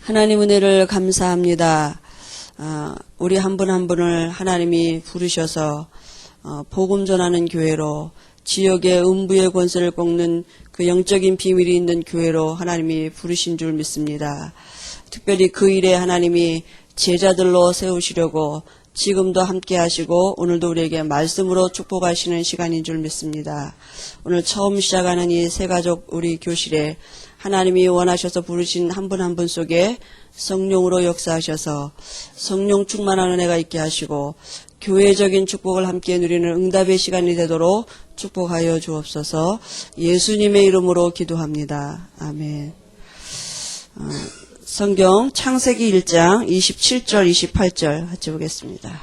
하나님 은혜를 감사합니다. 우리 한 분 한 분을 하나님이 부르셔서 복음 전하는 교회로, 지역의 음부의 권세를 꺾는 그 영적인 비밀이 있는 교회로 하나님이 부르신 줄 믿습니다. 특별히 그 일에 하나님이 제자들로 세우시려고 지금도 함께 하시고 오늘도 우리에게 말씀으로 축복하시는 시간인 줄 믿습니다. 오늘 처음 시작하는 이 새가족 우리 교실에 하나님이 원하셔서 부르신 한 분 한 분 속에 성령으로 역사하셔서 성령 충만한 은혜가 있게 하시고 교회적인 축복을 함께 누리는 응답의 시간이 되도록 축복하여 주옵소서. 예수님의 이름으로 기도합니다. 아멘. 성경 창세기 1장 27절 28절 같이 보겠습니다.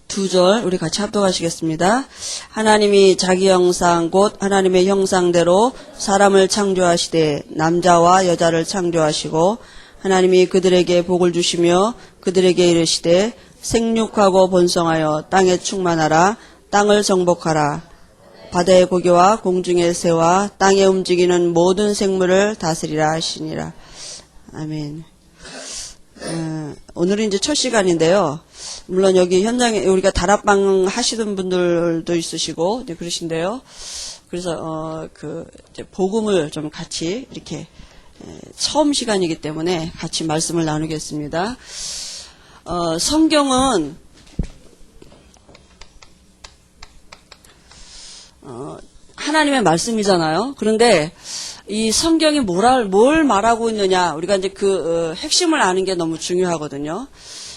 두 절 우리 같이 합독하시겠습니다. 하나님이 자기 형상 곧 하나님의 형상대로 사람을 창조하시되 남자와 여자를 창조하시고 하나님이 그들에게 복을 주시며 그들에게 이르시되 생육하고 번성하여 땅에 충만하라. 땅을 정복하라. 바다의 고기와 공중의 새와 땅에 움직이는 모든 생물을 다스리라 하시니라. 아멘. 오늘은 이제 첫 시간인데요. 물론 여기 현장에 우리가 다락방 하시던 분들도 있으시고 이제 그러신데요. 그래서 이제 복음을 좀 같이 이렇게 처음 시간이기 때문에 같이 말씀을 나누겠습니다. 성경은 하나님의 말씀이잖아요. 그런데 이 성경이 뭘 말하고 있느냐, 우리가 이제 핵심을 아는 게 너무 중요하거든요.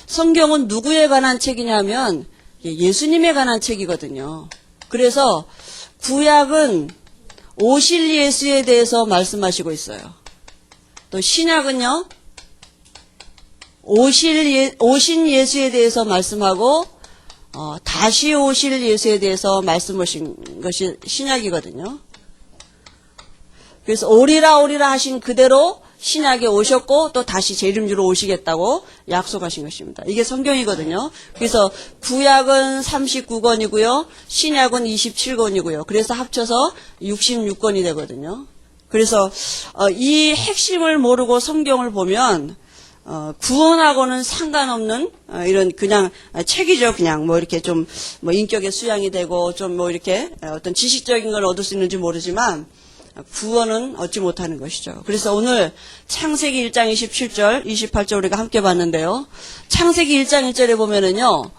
성경은 누구에 관한 책이냐면 예수님에 관한 책이거든요. 그래서 구약은 오실 예수에 대해서 말씀하시고 있어요. 또 신약은요, 오신 예수에 대해서 말씀하고 다시 오실 예수에 대해서 말씀하신 것이 신약이거든요. 그래서 오리라 하신 그대로 신약에 오셨고 또 다시 재림주로 오시겠다고 약속하신 것입니다. 이게 성경이거든요. 그래서 구약은 39권이고요. 신약은 27권이고요. 그래서 합쳐서 66권이 되거든요. 그래서 이 핵심을 모르고 성경을 보면 구원하고는 상관없는 이런 그냥 책이죠. 그냥 뭐 이렇게 좀 뭐 인격의 수양이 되고 좀 뭐 이렇게 어떤 지식적인 걸 얻을 수 있는지 모르지만 구원은 얻지 못하는 것이죠. 그래서 오늘 창세기 1장 27절, 28절 우리가 함께 봤는데요. 창세기 1장 1절에 보면은요,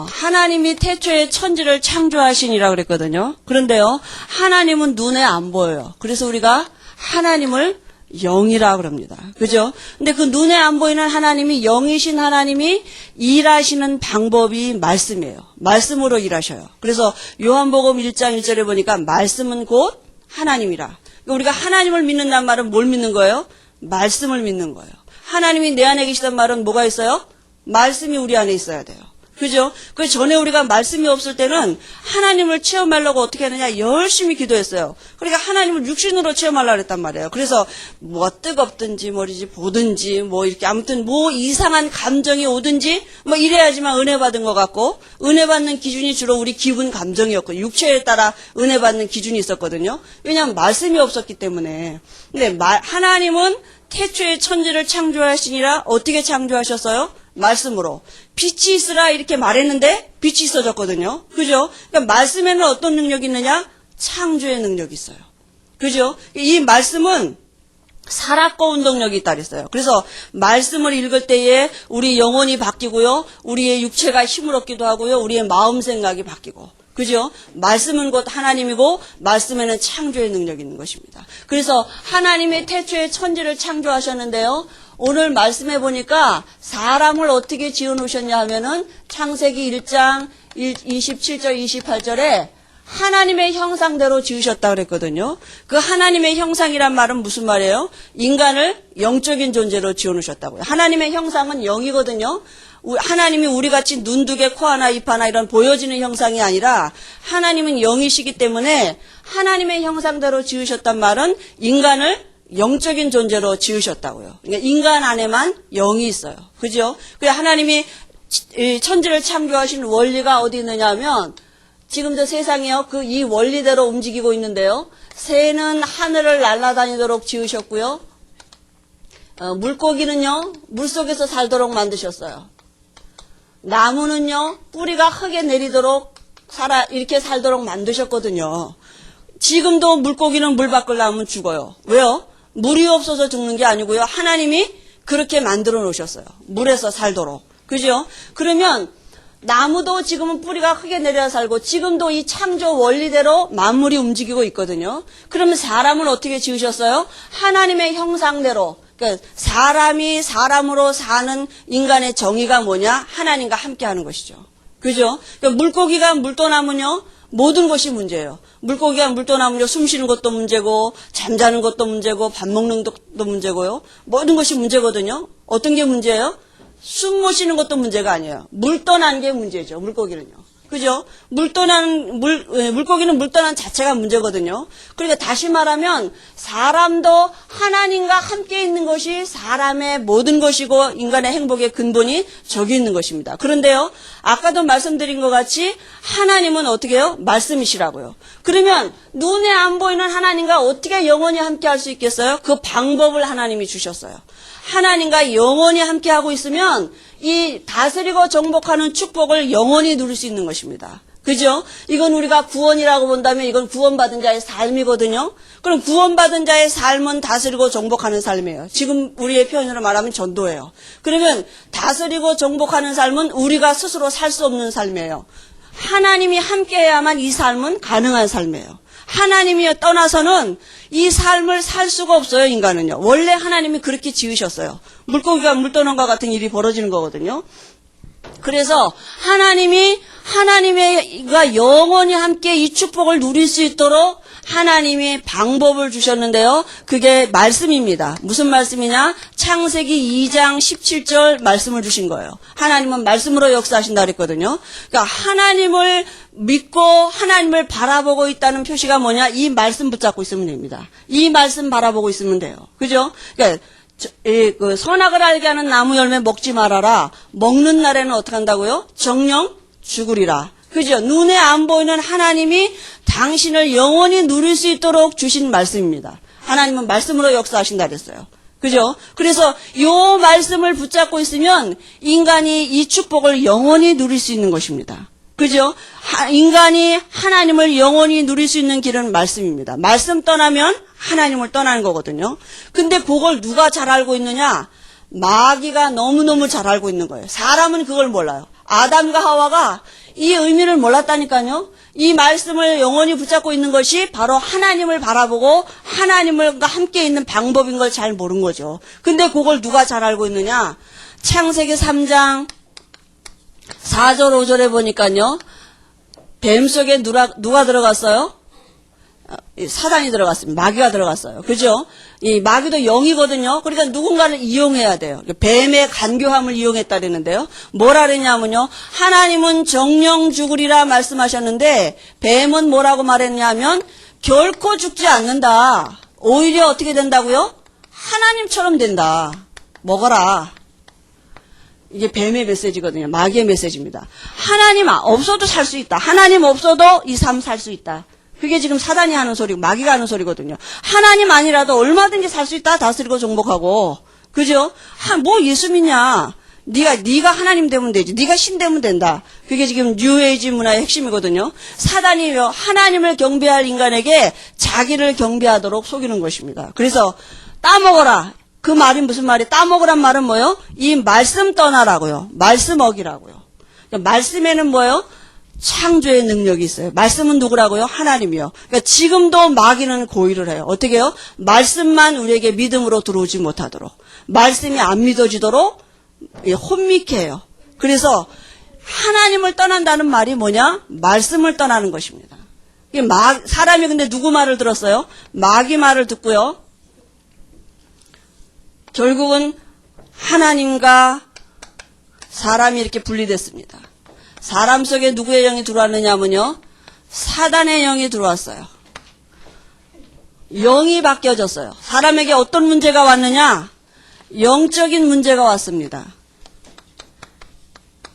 하나님이 태초에 천지를 창조하시니라 그랬거든요. 그런데요, 하나님은 눈에 안 보여요. 그래서 우리가 하나님을 영이라 그럽니다. 그죠? 근데 그 눈에 안 보이는 하나님이 영이신 하나님이 일하시는 방법이 말씀이에요. 말씀으로 일하셔요. 그래서 요한복음 1장 1절에 보니까 말씀은 곧 하나님이라. 우리가 하나님을 믿는다는 말은 뭘 믿는 거예요? 말씀을 믿는 거예요. 하나님이 내 안에 계시단 말은 뭐가 있어요? 말씀이 우리 안에 있어야 돼요. 그죠? 그 전에 우리가 말씀이 없을 때는 하나님을 체험하려고 어떻게 하느냐? 열심히 기도했어요. 그러니까 하나님을 육신으로 체험하려고 했단 말이에요. 그래서 뭐 뜨겁든지 뭐지 보든지 뭐 이렇게 아무튼 뭐 이상한 감정이 오든지 뭐 이래야지만 은혜 받은 것 같고, 은혜 받는 기준이 주로 우리 기분 감정이었고 육체에 따라 은혜 받는 기준이 있었거든요. 왜냐하면 말씀이 없었기 때문에. 근데 하나님은 태초에 천지를 창조하시니라. 어떻게 창조하셨어요? 말씀으로. 빛이 있으라 이렇게 말했는데 빛이 있어졌거든요. 그죠? 그러니까 말씀에는 어떤 능력이 있느냐? 창조의 능력이 있어요. 그죠? 이 말씀은 살았고 운동력이 있다 그랬어요. 그래서 말씀을 읽을 때에 우리 영혼이 바뀌고요. 우리의 육체가 힘을 얻기도 하고요. 우리의 마음 생각이 바뀌고. 그죠? 말씀은 곧 하나님이고 말씀에는 창조의 능력이 있는 것입니다. 그래서 하나님의 태초에 천지를 창조하셨는데요. 오늘 말씀해 보니까 사람을 어떻게 지어 놓으셨냐 하면은 창세기 1장 27절 28절에 하나님의 형상대로 지으셨다 그랬거든요. 그 하나님의 형상이란 말은 무슨 말이에요? 인간을 영적인 존재로 지어 놓으셨다고요. 하나님의 형상은 영이거든요. 하나님이 우리같이 눈 두 개, 코 하나, 입 하나 이런 보여지는 형상이 아니라 하나님은 영이시기 때문에 하나님의 형상대로 지으셨단 말은 인간을 영적인 존재로 지으셨다고요. 그러니까 인간 안에만 영이 있어요. 그죠? 그래서 하나님이 천지를 창조하신 원리가 어디 있느냐 하면 지금도 세상이요. 이 원리대로 움직이고 있는데요. 새는 하늘을 날아다니도록 지으셨고요. 물고기는요. 물속에서 살도록 만드셨어요. 나무는요. 뿌리가 흙에 내리도록 이렇게 살도록 만드셨거든요. 지금도 물고기는 물 밖을 나오면 죽어요. 왜요? 물이 없어서 죽는 게 아니고요. 하나님이 그렇게 만들어 놓으셨어요. 물에서 살도록. 그죠? 그러면 나무도 지금은 뿌리가 흙에 내려 살고 지금도 이 창조 원리대로 만물이 움직이고 있거든요. 그러면 사람은 어떻게 지으셨어요? 하나님의 형상대로. 그러니까 사람이 사람으로 사는 인간의 정의가 뭐냐? 하나님과 함께 하는 것이죠. 그죠? 그러니까 물고기가 물떠나면요. 모든 것이 문제예요. 물고기가 물떠나면요. 숨 쉬는 것도 문제고 잠자는 것도 문제고 밥 먹는 것도 문제고요. 모든 것이 문제거든요. 어떤 게 문제예요? 숨 못 쉬는 것도 문제가 아니에요. 물 떠난 게 문제죠. 물고기는요. 그죠? 물고기는 물 떠난 자체가 문제거든요. 그러니까 다시 말하면 사람도 하나님과 함께 있는 것이 사람의 모든 것이고 인간의 행복의 근본이 저기 있는 것입니다. 그런데요, 아까도 말씀드린 것 같이 하나님은 어떻게 해요? 말씀이시라고요. 그러면 눈에 안 보이는 하나님과 어떻게 영원히 함께 할 수 있겠어요? 그 방법을 하나님이 주셨어요. 하나님과 영원히 함께하고 있으면 이 다스리고 정복하는 축복을 영원히 누릴 수 있는 것입니다. 그죠? 이건 우리가 구원이라고 본다면 이건 구원받은 자의 삶이거든요. 그럼 구원받은 자의 삶은 다스리고 정복하는 삶이에요. 지금 우리의 표현으로 말하면 전도예요. 그러면 다스리고 정복하는 삶은 우리가 스스로 살 수 없는 삶이에요. 하나님이 함께해야만 이 삶은 가능한 삶이에요. 하나님이 떠나서는 이 삶을 살 수가 없어요, 인간은요. 원래 하나님이 그렇게 지으셨어요. 물고기가 물 떠난 것 같은 일이 벌어지는 거거든요. 그래서 하나님과 영원히 함께 이 축복을 누릴 수 있도록 하나님이 방법을 주셨는데요. 그게 말씀입니다. 무슨 말씀이냐? 창세기 2장 17절 말씀을 주신 거예요. 하나님은 말씀으로 역사하신다 그랬거든요. 그러니까 하나님을 믿고 하나님을 바라보고 있다는 표시가 뭐냐? 이 말씀 붙잡고 있으면 됩니다. 이 말씀 바라보고 있으면 돼요. 그죠? 그러니까 그 선악을 알게 하는 나무 열매 먹지 말아라. 먹는 날에는 어떻게 한다고요? 정령 죽으리라. 그죠? 눈에 안 보이는 하나님이 당신을 영원히 누릴 수 있도록 주신 말씀입니다. 하나님은 말씀으로 역사하신다 그랬어요. 그죠? 그래서 이 말씀을 붙잡고 있으면 인간이 이 축복을 영원히 누릴 수 있는 것입니다. 그죠? 인간이 하나님을 영원히 누릴 수 있는 길은 말씀입니다. 말씀 떠나면 하나님을 떠나는 거거든요. 근데 그걸 누가 잘 알고 있느냐? 마귀가 너무너무 잘 알고 있는 거예요. 사람은 그걸 몰라요. 아담과 하와가 이 의미를 몰랐다니까요. 이 말씀을 영원히 붙잡고 있는 것이 바로 하나님을 바라보고 하나님과 함께 있는 방법인 걸 잘 모른 거죠. 근데 그걸 누가 잘 알고 있느냐? 창세기 3장 4절 5절에 보니까요. 뱀 속에 누가 들어갔어요? 사단이 들어갔습니다. 마귀가 들어갔어요. 그죠? 이 마귀도 영이거든요. 그러니까 누군가를 이용해야 돼요. 뱀의 간교함을 이용했다 그랬는데요. 뭐라 그랬냐면요. 하나님은 정령 죽으리라 말씀하셨는데 뱀은 뭐라고 말했냐면 결코 죽지 않는다. 오히려 어떻게 된다고요? 하나님처럼 된다. 먹어라. 이게 뱀의 메시지거든요. 마귀의 메시지입니다. 하나님 없어도 살 수 있다. 하나님 없어도 이 삶 살 수 있다. 그게 지금 사단이 하는 소리고 마귀가 하는 소리거든요. 하나님 아니라도 얼마든지 살 수 있다. 다스리고 정복하고. 그죠? 뭐 예수 믿냐? 네가 하나님 되면 되지. 네가 신 되면 된다. 그게 지금 뉴에이지 문화의 핵심이거든요. 사단이 하나님을 경배할 인간에게 자기를 경배하도록 속이는 것입니다. 그래서 따먹어라. 그 말이 무슨 말이? 따먹으란 말은 뭐예요? 이 말씀 떠나라고요. 말씀 어기라고요. 말씀에는 뭐예요? 창조의 능력이 있어요. 말씀은 누구라고요? 하나님이요. 그러니까 지금도 마귀는 고의를 해요. 어떻게 해요? 말씀만 우리에게 믿음으로 들어오지 못하도록. 말씀이 안 믿어지도록 혼미케 해요. 그래서 하나님을 떠난다는 말이 뭐냐? 말씀을 떠나는 것입니다. 사람이 근데 누구 말을 들었어요? 마귀 말을 듣고요. 결국은 하나님과 사람이 이렇게 분리됐습니다. 사람 속에 누구의 영이 들어왔느냐면요. 사단의 영이 들어왔어요. 영이 바뀌어졌어요. 사람에게 어떤 문제가 왔느냐? 영적인 문제가 왔습니다.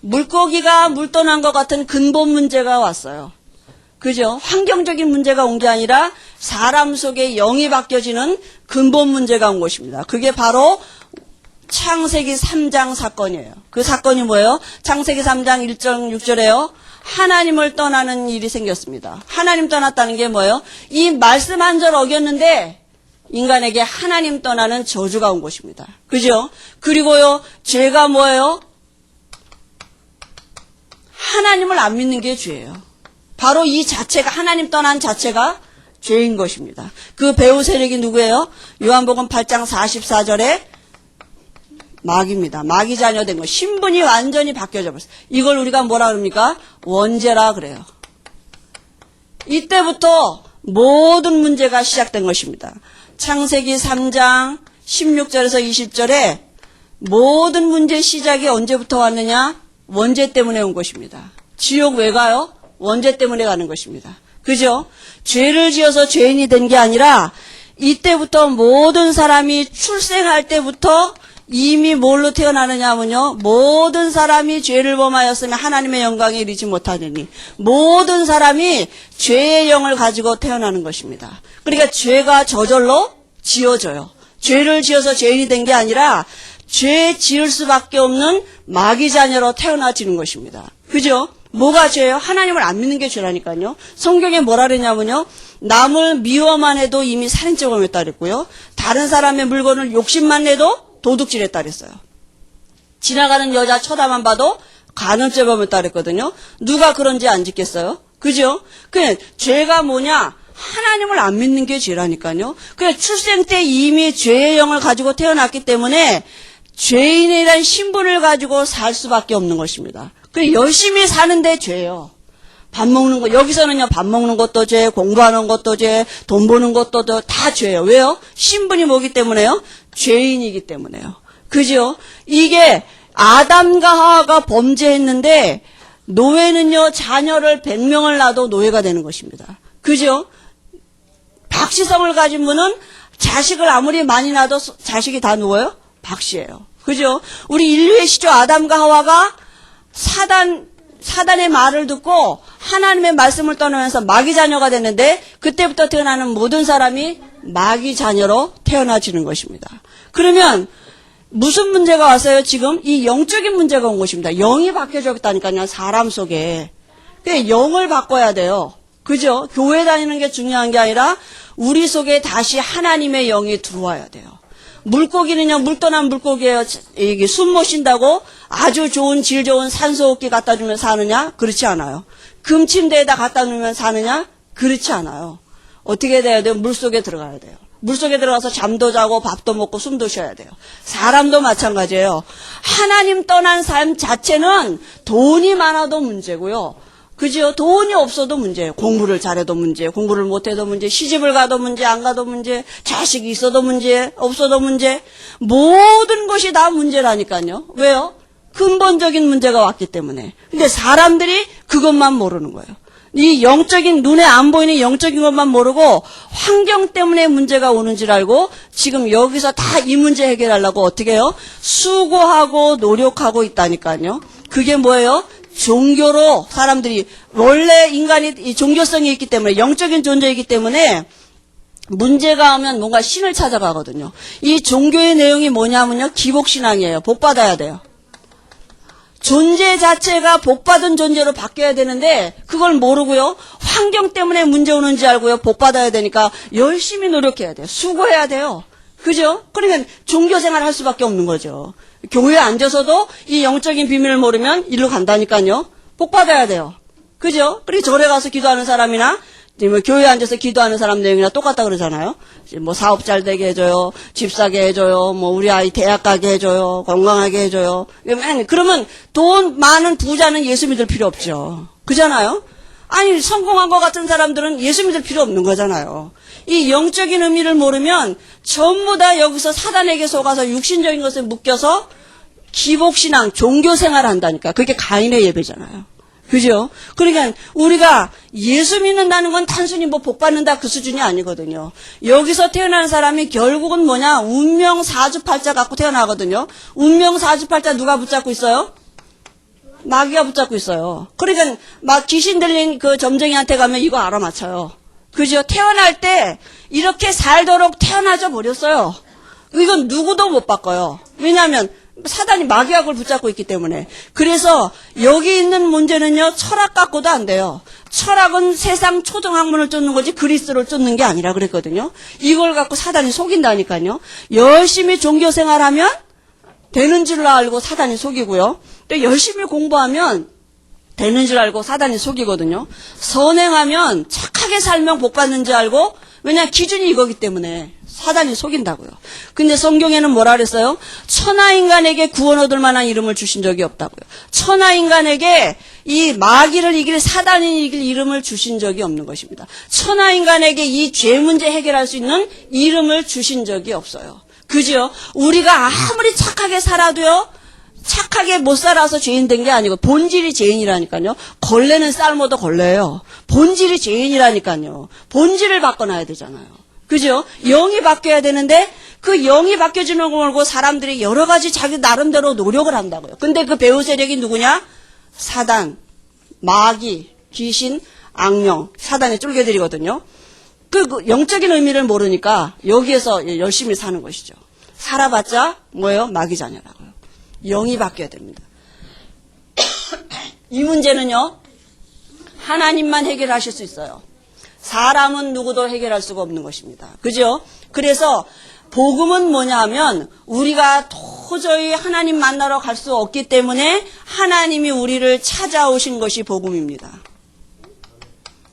물고기가 물 떠난 것 같은 근본 문제가 왔어요. 그죠? 환경적인 문제가 온 게 아니라 사람 속에 영이 바뀌어지는 근본 문제가 온 것입니다. 그게 바로 창세기 3장 사건이에요. 그 사건이 뭐예요? 창세기 3장 1절 6절에요. 하나님을 떠나는 일이 생겼습니다. 하나님 떠났다는 게 뭐예요? 이 말씀 한 절 어겼는데 인간에게 하나님 떠나는 저주가 온 것입니다. 그죠? 그리고요, 죄가 뭐예요? 하나님을 안 믿는 게 죄예요. 바로 이 자체가, 하나님 떠난 자체가 죄인 것입니다. 그 배후 세력이 누구예요? 요한복음 8장 44절에 마귀입니다. 마귀 자녀 된 거. 신분이 완전히 바뀌어져 버렸어요. 이걸 우리가 뭐라 그럽니까? 원죄라 그래요. 이때부터 모든 문제가 시작된 것입니다. 창세기 3장 16절에서 20절에 모든 문제 시작이 언제부터 왔느냐? 원죄 때문에 온 것입니다. 지옥 왜 가요? 원죄 때문에 가는 것입니다. 그죠? 죄를 지어서 죄인이 된 게 아니라 이때부터 모든 사람이 출생할 때부터 이미 뭘로 태어나느냐 하면요. 모든 사람이 죄를 범하였으면 하나님의 영광에 이르지 못하느니 모든 사람이 죄의 영을 가지고 태어나는 것입니다. 그러니까 죄가 저절로 지어져요. 죄를 지어서 죄인이 된 게 아니라 죄 지을 수밖에 없는 마귀 자녀로 태어나지는 것입니다. 그죠? 뭐가 죄예요? 하나님을 안 믿는 게 죄라니까요. 성경에 뭐라 그러냐면요. 남을 미워만 해도 이미 살인죄가 했다 그랬고요. 다른 사람의 물건을 욕심만 내도 도둑질했다 그랬어요. 지나가는 여자 쳐다만 봐도 간음죄범 했다 그랬거든요. 누가 그런지 안 짓겠어요? 그죠? 그냥 죄가 뭐냐? 하나님을 안 믿는 게 죄라니까요. 그냥 출생 때 이미 죄의 영을 가지고 태어났기 때문에 죄인이란 신분을 가지고 살 수밖에 없는 것입니다. 그래 열심히 사는데 죄예요. 밥 먹는 거, 여기서는요, 밥 먹는 것도 죄, 공부하는 것도 죄, 돈 버는 것도 다 죄예요. 왜요? 신분이 뭐기 때문에요? 죄인이기 때문에요. 그죠? 이게 아담과 하와가 범죄했는데 노예는요, 자녀를 100명을 낳아도 노예가 되는 것입니다. 그죠? 박씨성을 가진 분은 자식을 아무리 많이 낳아도 자식이 다 누워요? 박씨예요. 그죠? 우리 인류의 시조 아담과 하와가 사단의 말을 듣고 하나님의 말씀을 떠나면서 마귀 자녀가 됐는데 그때부터 태어나는 모든 사람이 마귀 자녀로 태어나지는 것입니다. 그러면 무슨 문제가 왔어요? 지금 이 영적인 문제가 온 것입니다. 영이 바뀌어졌다니까요. 사람 속에. 영을 바꿔야 돼요. 그죠? 교회 다니는 게 중요한 게 아니라 우리 속에 다시 하나님의 영이 들어와야 돼요. 물고기는요, 물 떠난 물고기예요. 이게 숨 못 쉰다고 아주 좋은 질 좋은 산소호흡기 갖다 주면 사느냐? 그렇지 않아요. 금침대에다 갖다 놓으면 사느냐? 그렇지 않아요. 어떻게 돼야 돼요? 물속에 들어가야 돼요. 물속에 들어가서 잠도 자고 밥도 먹고 숨도 쉬어야 돼요. 사람도 마찬가지예요. 하나님 떠난 삶 자체는 돈이 많아도 문제고요. 그죠? 돈이 없어도 문제예요. 공부를 잘해도 문제, 공부를 못해도 문제, 시집을 가도 문제, 안 가도 문제, 자식이 있어도 문제, 없어도 문제. 모든 것이 다 문제라니까요. 왜요? 근본적인 문제가 왔기 때문에. 근데 사람들이 그것만 모르는 거예요. 이 영적인, 눈에 안 보이는 영적인 것만 모르고 환경 때문에 문제가 오는 줄 알고 지금 여기서 다 이 문제 해결하려고 어떻게 해요? 수고하고 노력하고 있다니까요. 그게 뭐예요? 종교로 사람들이 원래 인간이 이 종교성이 있기 때문에 영적인 존재이기 때문에 문제가 오면 뭔가 신을 찾아가거든요. 이 종교의 내용이 뭐냐면요. 기복신앙이에요. 복받아야 돼요. 존재 자체가 복받은 존재로 바뀌어야 되는데 그걸 모르고요. 환경 때문에 문제 오는지 알고요. 복받아야 되니까 열심히 노력해야 돼요. 수고해야 돼요. 그죠? 그러면 종교생활 할 수밖에 없는 거죠. 교회에 앉아서도 이 영적인 비밀을 모르면 일로 간다니까요. 복 받아야 돼요. 그죠? 그리고 절에 가서 기도하는 사람이나 뭐 교회에 앉아서 기도하는 사람 내용이나 똑같다 그러잖아요. 뭐 사업 잘 되게 해줘요. 집 사게 해줘요. 뭐 우리 아이 대학 가게 해줘요. 건강하게 해줘요. 그러면 돈 많은 부자는 예수 믿을 필요 없죠. 그잖아요. 아니 성공한 것 같은 사람들은 예수 믿을 필요 없는 거잖아요. 이 영적인 의미를 모르면 전부 다 여기서 사단에게 속아서 육신적인 것에 묶여서 기복신앙, 종교생활을 한다니까. 그게 가인의 예배잖아요. 그죠? 그러니까 우리가 예수 믿는다는 건 단순히 뭐 복 받는다 그 수준이 아니거든요. 여기서 태어난 사람이 결국은 뭐냐? 운명 사주팔자 갖고 태어나거든요. 운명 사주팔자 누가 붙잡고 있어요? 마귀가 붙잡고 있어요. 그러니까 막 귀신 들린 그 점쟁이한테 가면 이거 알아맞혀요. 그죠? 태어날 때 이렇게 살도록 태어나져 버렸어요. 이건 누구도 못 바꿔요. 왜냐하면 사단이 마귀학을 붙잡고 있기 때문에. 그래서 여기 있는 문제는요, 철학 갖고도 안 돼요. 철학은 세상 초등학문을 쫓는 거지 그리스를 쫓는 게 아니라 그랬거든요. 이걸 갖고 사단이 속인다니까요. 열심히 종교생활하면 되는 줄 알고 사단이 속이고요. 또 열심히 공부하면 되는 줄 알고 사단이 속이거든요. 선행하면 착하게 살면 복 받는 줄 알고, 왜냐 기준이 이거기 때문에 사단이 속인다고요. 근데 성경에는 뭐라 그랬어요? 천하인간에게 구원 얻을 만한 이름을 주신 적이 없다고요. 천하인간에게 이 마귀를 이길, 사단을 이길 이름을 주신 적이 없는 것입니다. 천하인간에게 이 죄 문제 해결할 수 있는 이름을 주신 적이 없어요. 그죠? 우리가 아무리 착하게 살아도요, 착하게 못 살아서 죄인 된 게 아니고 본질이 죄인이라니까요. 걸레는 삶아도 걸레예요. 본질이 죄인이라니까요. 본질을 바꿔놔야 되잖아요. 그죠? 영이 바뀌어야 되는데 그 영이 바뀌어지는 걸 알고 사람들이 여러 가지 자기 나름대로 노력을 한다고요. 근데 그 배후 세력이 누구냐? 사단, 마귀, 귀신, 악령, 사단의 쫄개들이거든요. 그 영적인 의미를 모르니까 여기에서 열심히 사는 것이죠. 살아봤자 뭐예요? 마귀 자녀라고요. 영이 바뀌어야 됩니다. 이 문제는요, 하나님만 해결하실 수 있어요. 사람은 누구도 해결할 수가 없는 것입니다. 그죠? 그래서 복음은 뭐냐 하면 우리가 도저히 하나님 만나러 갈 수 없기 때문에 하나님이 우리를 찾아오신 것이 복음입니다.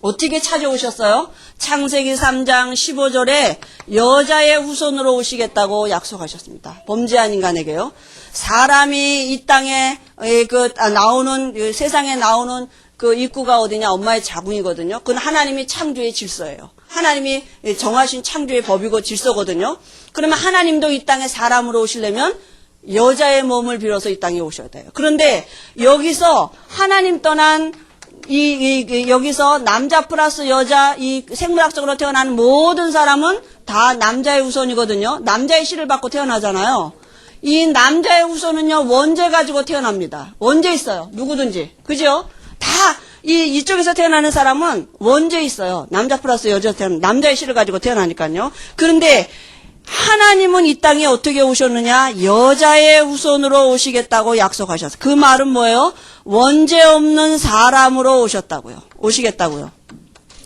어떻게 찾아오셨어요? 창세기 3장 15절에 여자의 후손으로 오시겠다고 약속하셨습니다. 범죄한 인간에게요. 사람이 이 땅에 나오는 세상에 나오는 그 입구가 어디냐? 엄마의 자궁이거든요. 그건 하나님이 창조의 질서예요. 하나님이 정하신 창조의 법이고 질서거든요. 그러면 하나님도 이 땅에 사람으로 오시려면 여자의 몸을 빌어서 이 땅에 오셔야 돼요. 그런데 여기서 하나님 떠난 여기서 남자 플러스 여자, 이 생물학적으로 태어난 모든 사람은 다 남자의 후손이거든요. 남자의 씨를 받고 태어나잖아요. 이 남자의 후손은요, 원죄 가지고 태어납니다. 원죄 있어요. 누구든지. 그죠? 다, 이쪽에서 태어나는 사람은 원죄 있어요. 남자 플러스 여자 태어난, 남자의 씨를 가지고 태어나니까요. 그런데, 하나님은 이 땅에 어떻게 오셨느냐? 여자의 후손으로 오시겠다고 약속하셨어요. 그 말은 뭐예요? 원죄 없는 사람으로 오시겠다고요.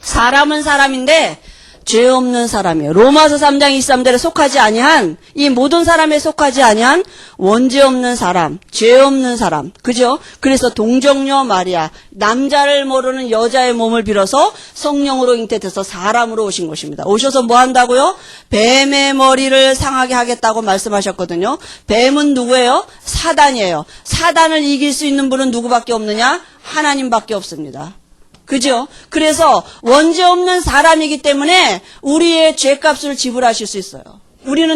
사람은 사람인데 죄 없는 사람이에요. 로마서 3장 23절에 속하지 아니한, 이 모든 사람에 속하지 아니한 원죄 없는 사람, 죄 없는 사람. 그죠? 그래서 동정녀 마리아, 남자를 모르는 여자의 몸을 빌어서 성령으로 잉태돼서 사람으로 오신 것입니다. 오셔서 뭐 한다고요? 뱀의 머리를 상하게 하겠다고 말씀하셨거든요. 뱀은 누구예요? 사단이에요. 사단을 이길 수 있는 분은 누구밖에 없느냐? 하나님밖에 없습니다. 그죠? 그래서 원죄 없는 사람이기 때문에 우리의 죄값을 지불하실 수 있어요.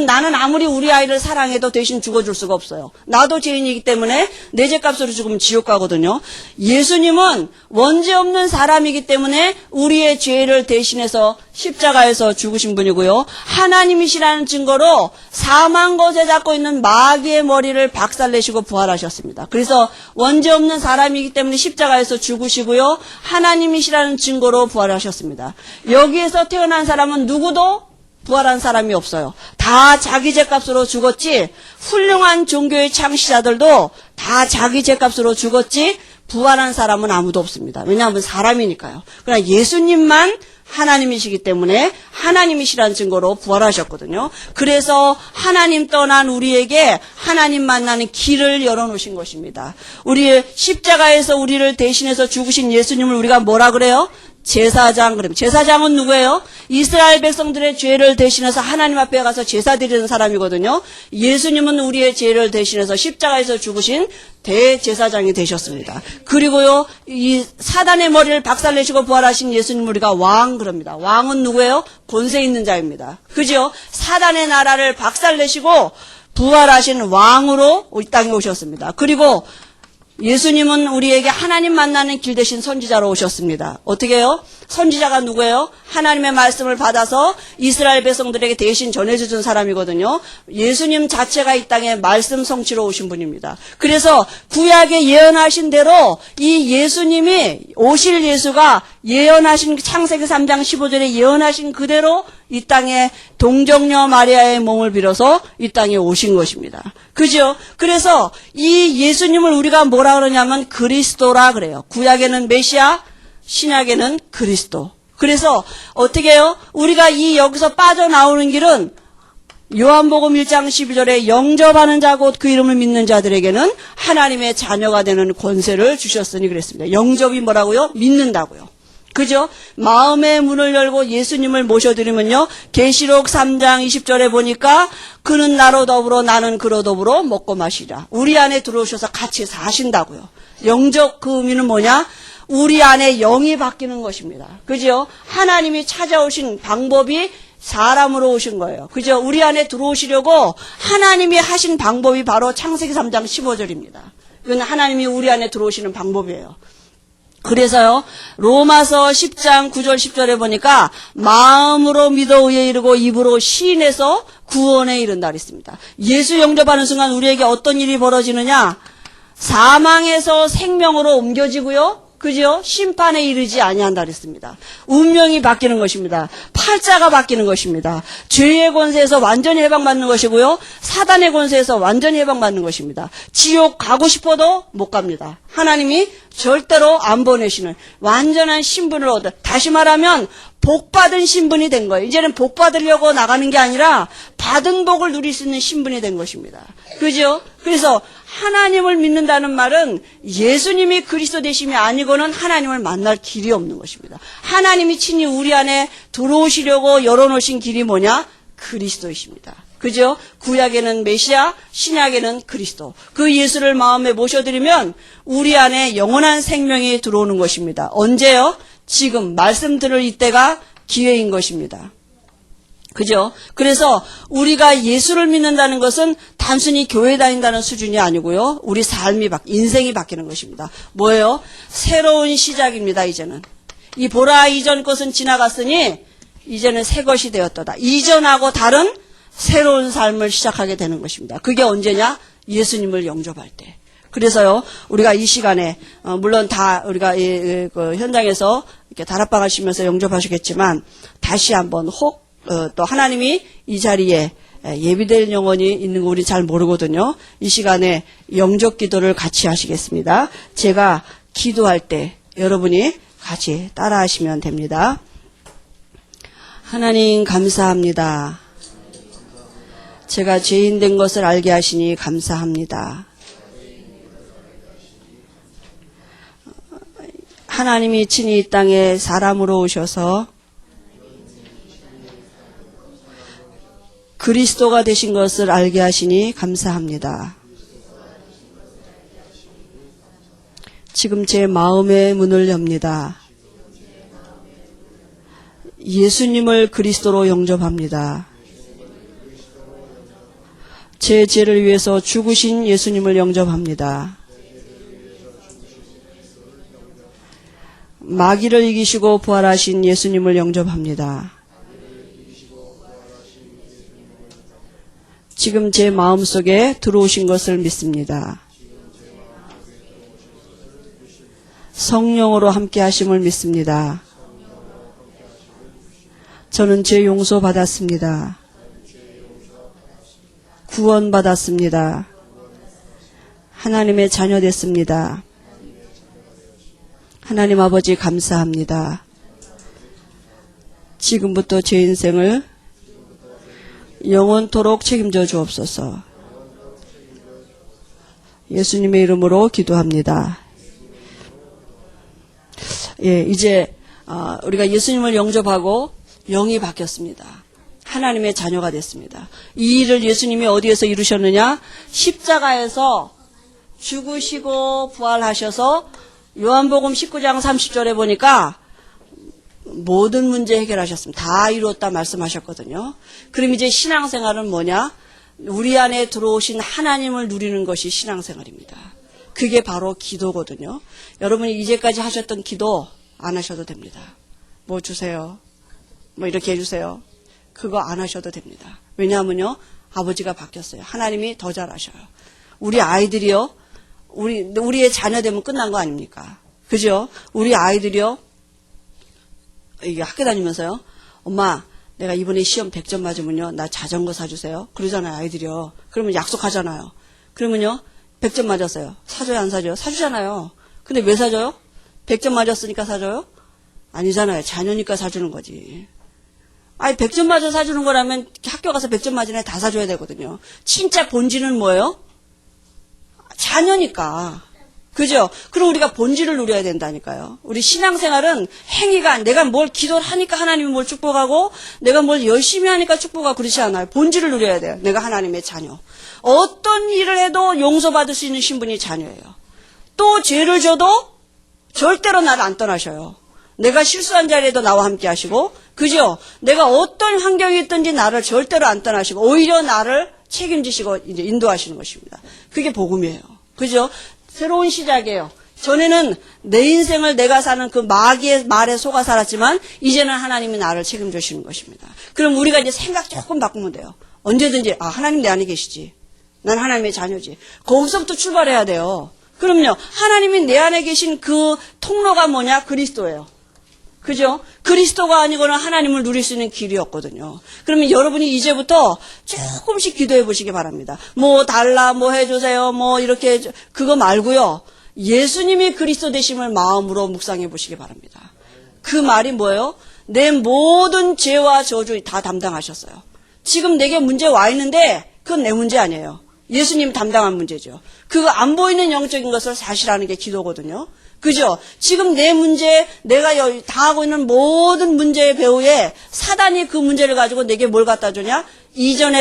나는 아무리 우리 아이를 사랑해도 대신 죽어줄 수가 없어요. 나도 죄인이기 때문에 내 죄값으로 죽으면 지옥 가거든요. 예수님은 원죄 없는 사람이기 때문에 우리의 죄를 대신해서 십자가에서 죽으신 분이고요. 하나님이시라는 증거로 사망거제 잡고 있는 마귀의 머리를 박살내시고 부활하셨습니다. 그래서 원죄 없는 사람이기 때문에 십자가에서 죽으시고요. 하나님이시라는 증거로 부활하셨습니다. 여기에서 태어난 사람은 누구도 부활한 사람이 없어요. 다 자기 죄값으로 죽었지, 훌륭한 종교의 창시자들도 다 자기 죄값으로 죽었지, 부활한 사람은 아무도 없습니다. 왜냐하면 사람이니까요. 그러나 예수님만 하나님이시기 때문에 하나님이시라는 증거로 부활하셨거든요. 그래서 하나님 떠난 우리에게 하나님 만나는 길을 열어놓으신 것입니다. 우리의 십자가에서 우리를 대신해서 죽으신 예수님을 우리가 뭐라 그래요? 제사장. 그러면 제사장은 누구예요? 이스라엘 백성들의 죄를 대신해서 하나님 앞에 가서 제사 드리는 사람이거든요. 예수님은 우리의 죄를 대신해서 십자가에서 죽으신 대제사장이 되셨습니다. 그리고요, 이 사단의 머리를 박살내시고 부활하신 예수님을 우리가 왕 그럽니다. 왕은 누구예요? 권세 있는 자입니다. 그죠? 사단의 나라를 박살내시고 부활하신 왕으로 이 땅에 오셨습니다. 그리고 예수님은 우리에게 하나님 만나는 길 대신 선지자로 오셨습니다. 어떻게 해요? 선지자가 누구예요? 하나님의 말씀을 받아서 이스라엘 백성들에게 대신 전해주는 사람이거든요. 예수님 자체가 이 땅에 말씀 성취로 오신 분입니다. 그래서 구약에 예언하신 대로 이 예수님이 오실 예수가 예언하신 창세기 3장 15절에 예언하신 그대로 이 땅에 동정녀 마리아의 몸을 빌어서 이 땅에 오신 것입니다. 그죠? 그래서 이 예수님을 우리가 뭐라 그러냐면 그리스도라 그래요. 구약에는 메시아, 신약에는 그리스도. 그래서 어떻게 해요? 우리가 이 여기서 빠져나오는 길은 요한복음 1장 12절에 영접하는 자 곧 그 이름을 믿는 자들에게는 하나님의 자녀가 되는 권세를 주셨으니 그랬습니다. 영접이 뭐라고요? 믿는다고요. 그죠? 마음의 문을 열고 예수님을 모셔드리면요. 계시록 3장 20절에 보니까 그는 나로 더불어 나는 그로 더불어 먹고 마시라. 우리 안에 들어오셔서 같이 사신다고요. 영접 그 의미는 뭐냐? 우리 안에 영이 바뀌는 것입니다. 그죠? 하나님이 찾아오신 방법이 사람으로 오신 거예요. 그죠? 우리 안에 들어오시려고 하나님이 하신 방법이 바로 창세기 3장 15절입니다. 이건 하나님이 우리 안에 들어오시는 방법이에요. 그래서요, 로마서 10장 9절 10절에 보니까 마음으로 믿어 의에 이르고 입으로 시인해서 구원에 이른다 그랬습니다. 예수 영접하는 순간 우리에게 어떤 일이 벌어지느냐? 사망에서 생명으로 옮겨지고요. 그죠? 심판에 이르지 아니한다 그랬습니다. 운명이 바뀌는 것입니다. 팔자가 바뀌는 것입니다. 죄의 권세에서 완전히 해방받는 것이고요. 사단의 권세에서 완전히 해방받는 것입니다. 지옥 가고 싶어도 못 갑니다. 하나님이 절대로 안 보내시는 완전한 신분을 얻어. 다시 말하면 복받은 신분이 된 거예요. 이제는 복 받으려고 나가는 게 아니라 받은 복을 누릴 수 있는 신분이 된 것입니다. 그죠? 그래서 하나님을 믿는다는 말은 예수님이 그리스도 되심이 아니고는 하나님을 만날 길이 없는 것입니다. 하나님이 친히 우리 안에 들어오시려고 열어놓으신 길이 뭐냐? 그리스도이십니다. 그죠? 구약에는 메시아, 신약에는 그리스도. 그 예수를 마음에 모셔드리면 우리 안에 영원한 생명이 들어오는 것입니다. 언제요? 지금 말씀 들을 이때가 기회인 것입니다. 그죠? 그래서 우리가 예수를 믿는다는 것은 단순히 교회 다닌다는 수준이 아니고요. 우리 삶이 인생이 바뀌는 것입니다. 뭐예요? 새로운 시작입니다. 이제는. 이 보라 이전 것은 지나갔으니 이제는 새 것이 되었도다. 이전하고 다른 새로운 삶을 시작하게 되는 것입니다. 그게 언제냐? 예수님을 영접할 때. 그래서요, 우리가 이 시간에, 물론 다 우리가 그 현장에서 이렇게 다락방 하시면서 영접하시겠지만, 다시 한번 또 하나님이 이 자리에 예비될 영혼이 있는 거 우리 잘 모르거든요. 이 시간에 영접 기도를 같이 하시겠습니다. 제가 기도할 때 여러분이 같이 따라 하시면 됩니다. 하나님 감사합니다. 제가 죄인 된 것을 알게 하시니 감사합니다. 하나님이 친히 이 땅에 사람으로 오셔서 그리스도가 되신 것을 알게 하시니 감사합니다. 지금 제 마음의 문을 엽니다. 예수님을 그리스도로 영접합니다. 제 죄를 위해서 죽으신 예수님을 영접합니다. 마귀를 이기시고 부활하신 예수님을 영접합니다. 지금 제 마음속에 들어오신 것을 믿습니다. 성령으로 함께 하심을 믿습니다. 저는 죄 용서 받았습니다. 구원 받았습니다. 하나님의 자녀 됐습니다. 하나님 아버지 감사합니다. 지금부터 제 인생을 영원토록 책임져 주옵소서. 예수님의 이름으로 기도합니다. 예, 이제 우리가 예수님을 영접하고 영이 바뀌었습니다. 하나님의 자녀가 됐습니다. 이 일을 예수님이 어디에서 이루셨느냐? 십자가에서 죽으시고 부활하셔서 요한복음 19장 30절에 보니까 모든 문제 해결하셨습니다. 다 이루었다 말씀하셨거든요. 그럼 이제 신앙생활은 뭐냐? 우리 안에 들어오신 하나님을 누리는 것이 신앙생활입니다. 그게 바로 기도거든요. 여러분이 이제까지 하셨던 기도 안 하셔도 됩니다. 뭐 주세요. 뭐 이렇게 해주세요. 그거 안 하셔도 됩니다. 왜냐하면요, 아버지가 바뀌었어요. 하나님이 더 잘하셔요. 우리 아이들이요, 우리의 자녀 되면 끝난 거 아닙니까? 그죠? 우리 아이들이요, 이게 학교 다니면서요, 엄마, 내가 이번에 시험 100점 맞으면요, 나 자전거 사주세요. 그러잖아요, 아이들이요. 그러면 약속하잖아요. 그러면요, 100점 맞았어요. 사줘요, 안 사줘요? 사주잖아요. 근데 왜 사줘요? 100점 맞았으니까 사줘요? 아니잖아요. 자녀니까 사주는 거지. 아니, 100점 맞아 사주는 거라면 학교 가서 100점 맞은 애 다 사줘야 되거든요. 진짜 본질은 뭐예요? 자녀니까. 그죠? 그럼 우리가 본질을 누려야 된다니까요. 우리 신앙생활은 행위가, 내가 뭘 기도를 하니까 하나님이 뭘 축복하고, 내가 뭘 열심히 하니까 축복하고 그렇지 않아요. 본질을 누려야 돼요. 내가 하나님의 자녀. 어떤 일을 해도 용서받을 수 있는 신분이 자녀예요. 또 죄를 져도 절대로 나를 안 떠나셔요. 내가 실수한 자리에도 나와 함께 하시고, 그죠? 내가 어떤 환경이 있든지 나를 절대로 안 떠나시고, 오히려 나를 책임지시고, 이제 인도하시는 것입니다. 그게 복음이에요. 그죠? 새로운 시작이에요. 전에는 내 인생을 내가 사는 그 마귀의 말에 속아 살았지만, 이제는 하나님이 나를 책임지시는 것입니다. 그럼 우리가 이제 생각 조금 바꾸면 돼요. 언제든지, 하나님 내 안에 계시지. 난 하나님의 자녀지. 거기서부터 출발해야 돼요. 그럼요, 하나님이 내 안에 계신 그 통로가 뭐냐? 그리스도예요. 그죠? 그리스도가 아니고는 하나님을 누릴 수 있는 길이었거든요. 그러면 여러분이 이제부터 조금씩 기도해 보시기 바랍니다. 뭐 달라, 뭐 해주세요, 뭐 이렇게, 그거 말고요. 예수님이 그리스도 되심을 마음으로 묵상해 보시기 바랍니다. 그 말이 뭐예요? 내 모든 죄와 저주 다 담당하셨어요. 지금 내게 문제 와 있는데 그건 내 문제 아니에요. 예수님 담당한 문제죠. 그 안 보이는 영적인 것을 사실하는 게 기도거든요. 그죠? 지금 내 문제, 내가 당하고 있는 모든 문제의 배후에 사단이 그 문제를 가지고 내게 뭘 갖다 주냐? 이전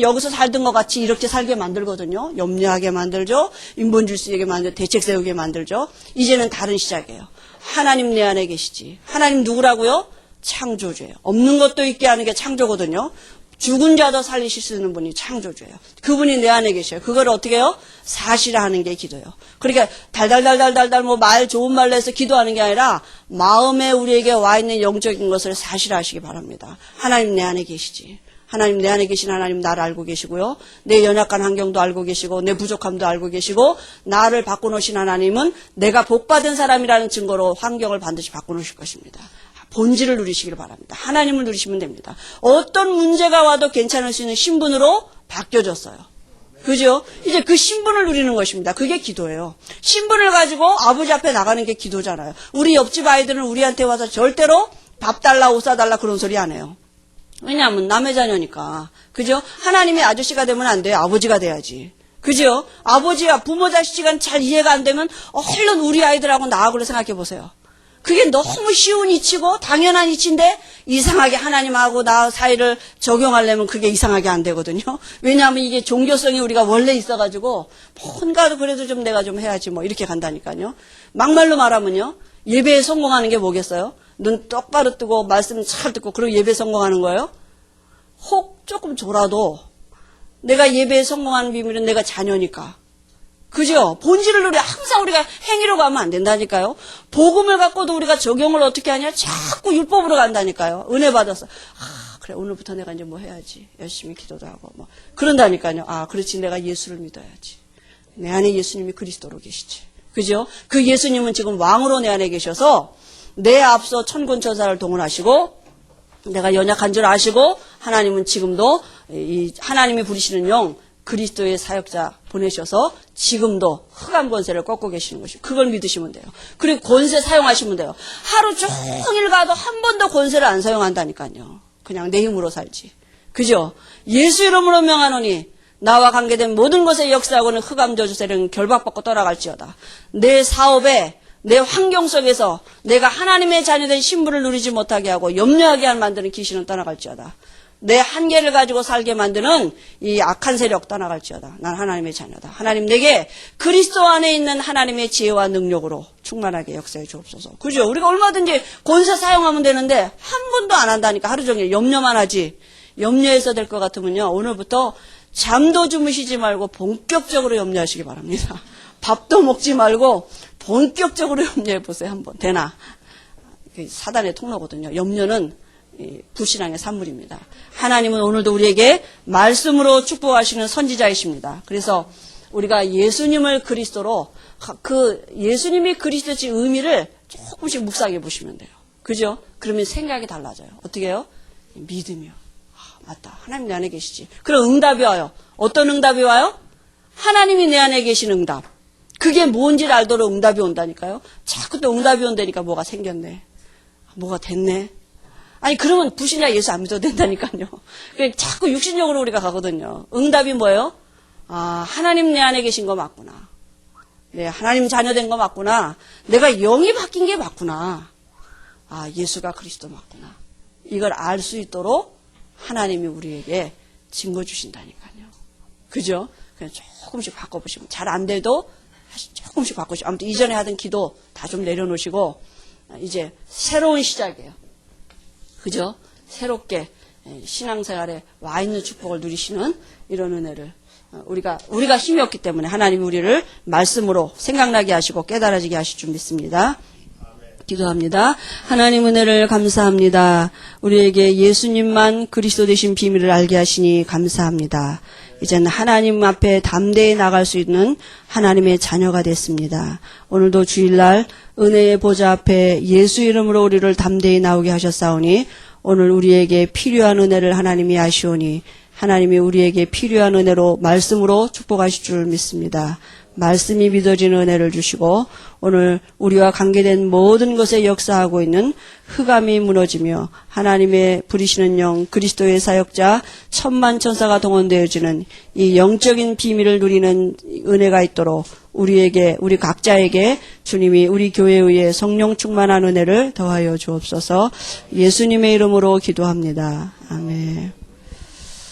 여기서 살던 것 같이 이렇게 살게 만들거든요. 염려하게 만들죠. 인본주의 쓰게 만들죠. 대책 세우게 만들죠. 이제는 다른 시작이에요. 하나님 내 안에 계시지. 하나님 누구라고요? 창조주예요. 없는 것도 있게 하는 게 창조거든요. 죽은 자도 살리실 수 있는 분이 창조주예요. 그분이 내 안에 계셔요. 그걸 어떻게 해요? 사실화하는 게 기도예요. 그러니까 달달달달달달 뭐 말 좋은 말로 해서 기도하는 게 아니라 마음에 우리에게 와 있는 영적인 것을 사실화하시기 바랍니다. 하나님 내 안에 계시지. 하나님 내 안에 계신 하나님 나를 알고 계시고요. 내 연약한 환경도 알고 계시고 내 부족함도 알고 계시고 나를 바꿔놓으신 하나님은 내가 복받은 사람이라는 증거로 환경을 반드시 바꿔놓으실 것입니다. 본질을 누리시길 바랍니다. 하나님을 누리시면 됩니다. 어떤 문제가 와도 괜찮을 수 있는 신분으로 바뀌어졌어요. 그죠? 이제 그 신분을 누리는 것입니다. 그게 기도예요. 신분을 가지고 아버지 앞에 나가는 게 기도잖아요. 우리 옆집 아이들은 우리한테 와서 절대로 밥 달라, 옷 사달라 그런 소리 안 해요. 왜냐하면 남의 자녀니까. 그죠? 하나님의 아저씨가 되면 안 돼요. 아버지가 돼야지. 그죠? 아버지와 부모 자식 시간 잘 이해가 안 되면 얼른 우리 아이들하고 나하고를 생각해 보세요. 그게 너무 쉬운 이치고 당연한 이치인데 이상하게 하나님하고 나 사이를 적용하려면 그게 이상하게 안 되거든요. 왜냐하면 이게 종교성이 우리가 원래 있어가지고 뭔가 그래도 좀 내가 좀 해야지 뭐 이렇게 간다니까요. 막말로 말하면요. 예배에 성공하는 게 뭐겠어요? 눈 똑바로 뜨고 말씀 잘 듣고 그리고 예배에 성공하는 거예요? 혹 조금 졸아도 내가 예배에 성공하는 비밀은 내가 자녀니까. 그죠? 본질을 누려 항상 우리가 행위로 가면 안 된다니까요. 복음을 갖고도 우리가 적용을 어떻게 하냐? 자꾸 율법으로 간다니까요. 은혜 받았어. 그래 오늘부터 내가 이제 뭐 해야지. 열심히 기도도 하고 뭐 그런다니까요. 그렇지 내가 예수를 믿어야지. 내 안에 예수님이 그리스도로 계시지. 그죠? 그 예수님은 지금 왕으로 내 안에 계셔서 내 앞서 천군천사를 동원하시고 내가 연약한 줄 아시고 하나님은 지금도 이 하나님이 부르시는 영 그리스도의 사역자 보내셔서 지금도 흑암 권세를 꺾고 계시는 것이고 그걸 믿으시면 돼요. 그리고 권세 사용하시면 돼요. 하루 종일 가도 한 번도 권세를 안 사용한다니까요. 그냥 내 힘으로 살지. 그죠? 예수 이름으로 명하노니 나와 관계된 모든 것에 역사하고는 흑암 저주 세력은 결박받고 떠나갈지어다. 내 사업에 내 환경 속에서 내가 하나님의 자녀된 신분을 누리지 못하게 하고 염려하게 만드는 귀신은 떠나갈지어다. 내 한계를 가지고 살게 만드는 이 악한 세력 떠나갈지어다. 난 하나님의 자녀다. 하나님 내게 그리스도 안에 있는 하나님의 지혜와 능력으로 충만하게 역사해 주옵소서. 그죠? 우리가 얼마든지 권세 사용하면 되는데 한 번도 안 한다니까. 하루 종일 염려만 하지. 염려해서 될 것 같으면요. 오늘부터 잠도 주무시지 말고 본격적으로 염려하시기 바랍니다. 밥도 먹지 말고 본격적으로 염려해 보세요. 한번. 되나? 사단의 통로거든요. 염려는 불신앙의 산물입니다. 하나님은 오늘도 우리에게 말씀으로 축복하시는 선지자이십니다. 그래서 우리가 예수님을 그리스도로 그 예수님이 그리스도의 의미를 조금씩 묵상해 보시면 돼요. 그죠? 그러면 생각이 달라져요. 어떻게 해요? 믿음이요. 맞다. 하나님 내 안에 계시지. 그럼 응답이 와요. 어떤 응답이 와요? 하나님이 내 안에 계신 응답. 그게 뭔지를 알도록 응답이 온다니까요. 자꾸 또 응답이 온다니까 뭐가 생겼네. 뭐가 됐네. 아니 그러면 불신자 예수 안 믿어도 된다니까요. 자꾸 육신적으로 우리가 가거든요. 응답이 뭐예요? 아, 하나님 내 안에 계신 거 맞구나. 네, 하나님 자녀 된 거 맞구나. 내가 영이 바뀐 게 맞구나. 아, 예수가 그리스도 맞구나. 이걸 알 수 있도록 하나님이 우리에게 증거 주신다니까요. 그죠? 그냥 조금씩 바꿔보시면 잘 안 돼도 조금씩 바꾸시고 아무튼 이전에 하던 기도 다 좀 내려놓으시고 이제 새로운 시작이에요. 그죠? 새롭게 신앙생활에 와 있는 축복을 누리시는 이런 은혜를 우리가 힘이 없기 때문에 하나님이 우리를 말씀으로 생각나게 하시고 깨달아지게 하실 줄 믿습니다. 기도합니다. 하나님 은혜를 감사합니다. 우리에게 예수님만 그리스도 되신 비밀을 알게 하시니 감사합니다. 이제는 하나님 앞에 담대히 나갈 수 있는 하나님의 자녀가 됐습니다. 오늘도 주일날 은혜의 보좌 앞에 예수 이름으로 우리를 담대히 나오게 하셨사오니 오늘 우리에게 필요한 은혜를 하나님이 아시오니 하나님이 우리에게 필요한 은혜로 말씀으로 축복하실 줄 믿습니다. 말씀이 믿어지는 은혜를 주시고 오늘 우리와 관계된 모든 것에 역사하고 있는 흑암이 무너지며 하나님의 부리시는 영 그리스도의 사역자 천만 천사가 동원되어지는 이 영적인 비밀을 누리는 은혜가 있도록 우리에게 우리 각자에게 주님이 우리 교회의 성령 충만한 은혜를 더하여 주옵소서. 예수님의 이름으로 기도합니다. 아멘.